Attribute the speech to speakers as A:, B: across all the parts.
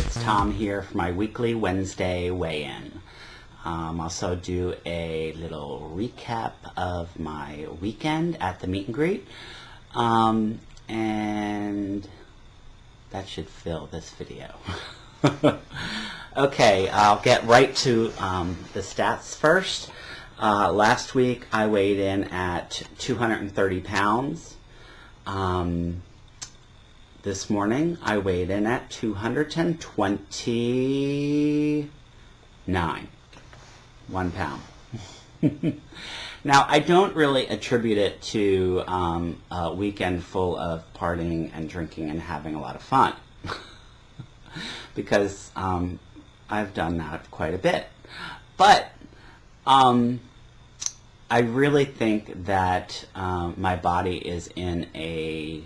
A: it's Tom here for my weekly Wednesday weigh-in. Also do a little recap of my weekend at the meet and greet. And that should fill this video. Okay, I'll get right to the stats first. Last week I weighed in at 230 pounds. This morning I weighed in at 229. 1 pound. Now, I don't really attribute it to a weekend full of partying and drinking and having a lot of fun. Because I've done that quite a bit. But I really think that my body is in a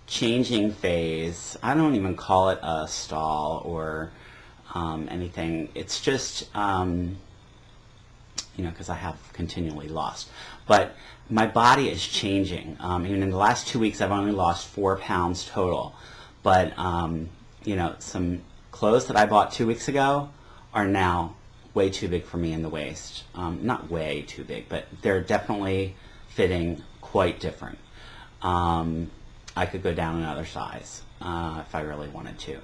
A: changing phase. I don't even call it a stall or anything. It's just, because I have continually lost. But my body is changing. Even in the last 2 weeks, I've only lost 4 pounds total. But, some clothes that I bought 2 weeks ago are now way too big for me in the waist. Not way too big, but they're definitely fitting quite different. I could go down another size if I really wanted to.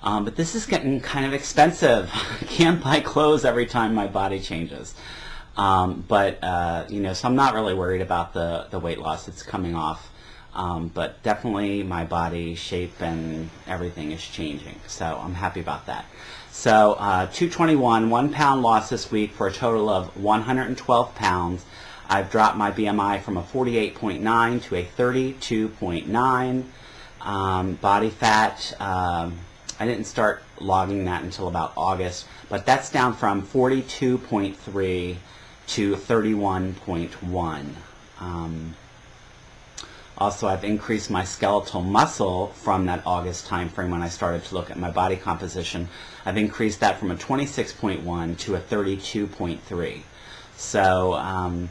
A: But this is getting kind of expensive. I can't buy clothes every time my body changes. So I'm not really worried about the weight loss. It's coming off. But definitely my body shape and everything is changing. So I'm happy about that. So 221, 1 pound loss this week for a total of 112 pounds. I've dropped my BMI from a 48.9 to a 32.9. Body fat, I didn't start logging that until about August, but that's down from 42.3 to 31.1. Also, I've increased my skeletal muscle from that August time frame when I started to look at my body composition. I've increased that from a 26.1 to a 32.3. So, I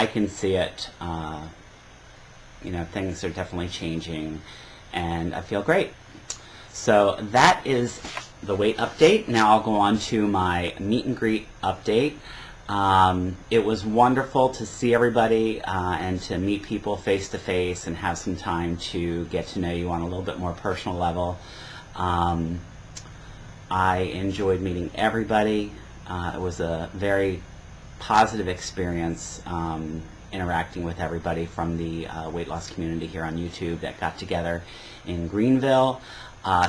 A: can see it. Things are definitely changing, and I feel great. So that is the weight update. Now I'll go on to my meet and greet update. It was wonderful to see everybody and to meet people face to face and have some time to get to know you on a little bit more personal level. I enjoyed meeting everybody. It was a very positive experience interacting with everybody from the weight loss community here on YouTube that got together in Greenville.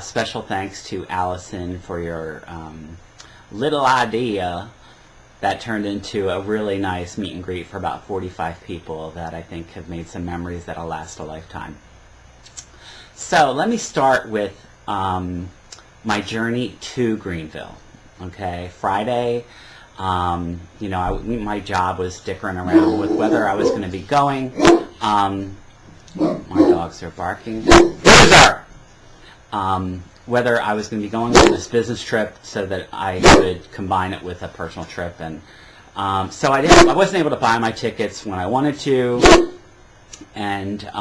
A: Special thanks to Allison for your little idea that turned into a really nice meet and greet for about 45 people that I think have made some memories that'll last a lifetime. So let me start with my journey to Greenville. Okay, Friday, my job was dickering around with whether I was going to be going. My dogs are barking. Whether I was going to be going on this business trip so that I could combine it with a personal trip, and so I wasn't able to buy my tickets when I wanted to, and so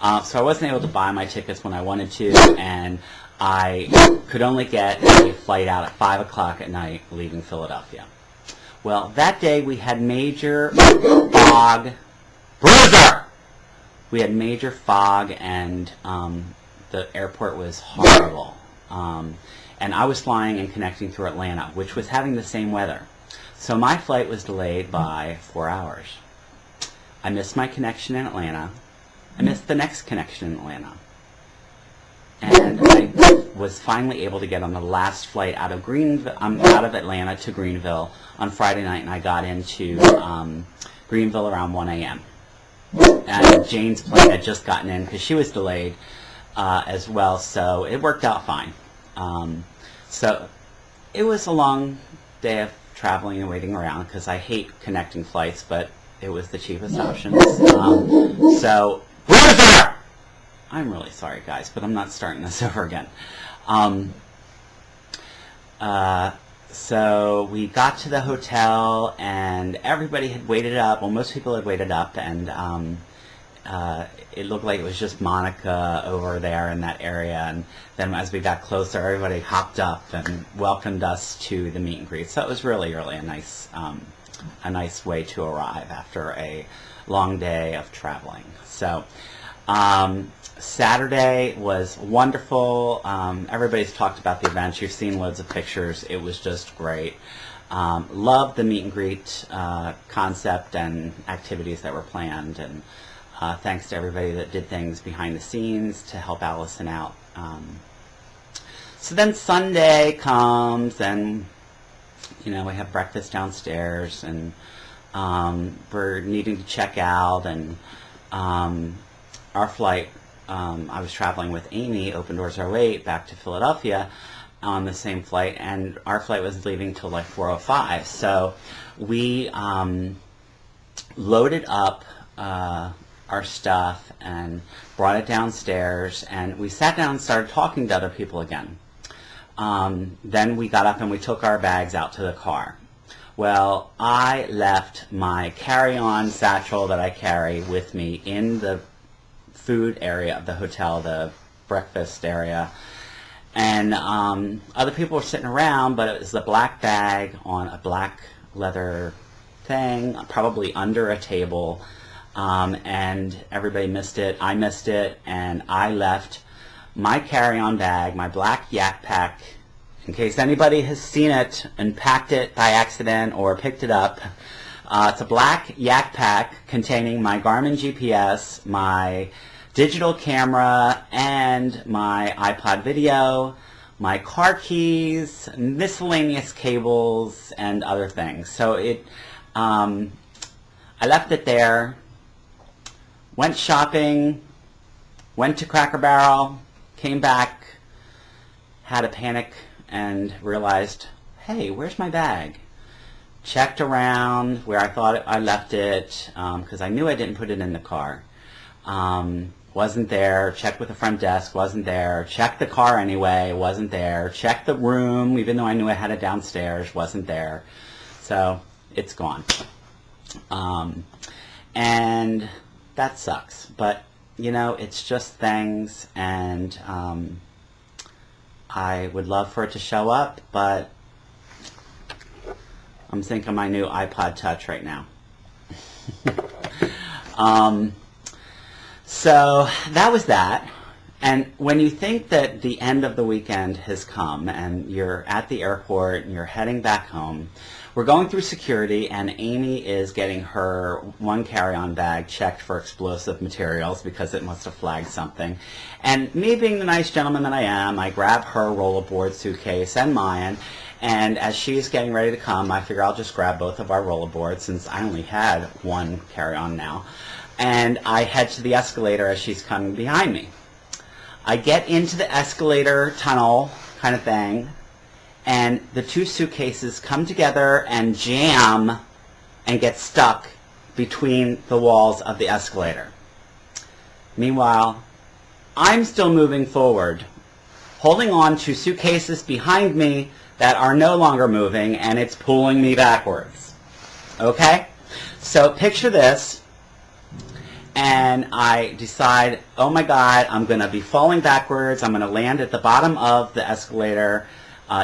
A: I wasn't able to buy my tickets when I wanted to, and I could only get a flight out at 5 o'clock at night leaving Philadelphia. Well, that day we had major fog. We had major fog, and the airport was horrible. And I was flying and connecting through Atlanta, which was having the same weather. So my flight was delayed by 4 hours. I missed my connection in Atlanta. I missed the next connection in Atlanta. And I was finally able to get on the last flight out of Atlanta to Greenville on Friday night, and I got into Greenville around 1 a.m. And Jane's plane had just gotten in because she was delayed as well, so it worked out fine. So it was a long day of traveling and waiting around because I hate connecting flights, but it was the cheapest option. I'm really sorry, guys, but I'm not starting this over again. So we got to the hotel, and everybody had waited up. Well, most people had waited up, and it looked like it was just Monica over there in that area, and then as we got closer, everybody hopped up and welcomed us to the meet and greet. So it was really a nice way to arrive after a long day of traveling. So Saturday was wonderful. Everybody's talked about the events. You've seen loads of pictures. It was just great. Loved the meet and greet concept and activities that were planned, and thanks to everybody that did things behind the scenes to help Allison out. So then Sunday comes, and we have breakfast downstairs, and we're needing to check out, and our flight, I was traveling with Amy, Open Doors 08, back to Philadelphia on the same flight, and our flight was leaving till like 4:05. So we loaded up our stuff and brought it downstairs, and we sat down and started talking to other people again. Then we got up and we took our bags out to the car. Well, I left my carry-on satchel that I carry with me in the food area of the hotel, the breakfast area, and other people were sitting around, but it was a black bag on a black leather thing, probably under a table, and everybody missed it. I missed it, and I left my carry-on bag, my black Yak Pack, in case anybody has seen it and packed it by accident or picked it up. It's a black Yak Pack containing my Garmin GPS, my digital camera, and my iPod video, my car keys, miscellaneous cables, and other things. So I left it there, went shopping, went to Cracker Barrel, came back, had a panic, and realized, hey, where's my bag? Checked around where I thought I left it, because I knew I didn't put it in the car. Wasn't there. Checked with the front desk, wasn't there. Checked the car anyway, wasn't there. Checked the room, even though I knew I had it downstairs, wasn't there. So it's gone. And that sucks. But, it's just things, and I would love for it to show up, but I'm thinking of my new iPod Touch right now. So that was that. And when you think that the end of the weekend has come and you're at the airport and you're heading back home, we're going through security, and Amy is getting her one carry-on bag checked for explosive materials because it must have flagged something. And me being the nice gentleman that I am, I grab her rollerboard suitcase and mine, and as she's getting ready to come, I figure I'll just grab both of our rollerboards since I only had one carry-on now. And I head to the escalator as she's coming behind me. I get into the escalator tunnel kind of thing, and the two suitcases come together and jam and get stuck between the walls of the escalator. Meanwhile, I'm still moving forward, holding on to suitcases behind me that are no longer moving, and it's pulling me backwards. Okay? So picture this. And I decide, oh my God, I'm going to be falling backwards. I'm going to land at the bottom of the escalator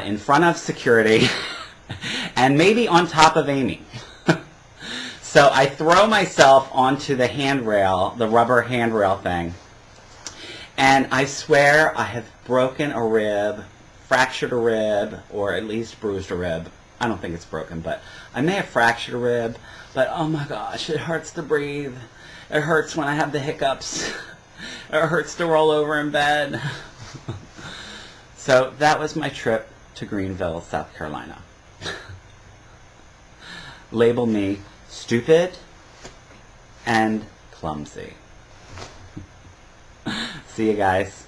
A: in front of security and maybe on top of Amy. So I throw myself onto the handrail, the rubber handrail thing. And I swear I have broken a rib, fractured a rib, or at least bruised a rib. I don't think it's broken, but I may have fractured a rib. But oh my gosh, it hurts to breathe. It hurts when I have the hiccups. It hurts to roll over in bed. So that was my trip to Greenville, South Carolina. Label me stupid and clumsy. See you guys.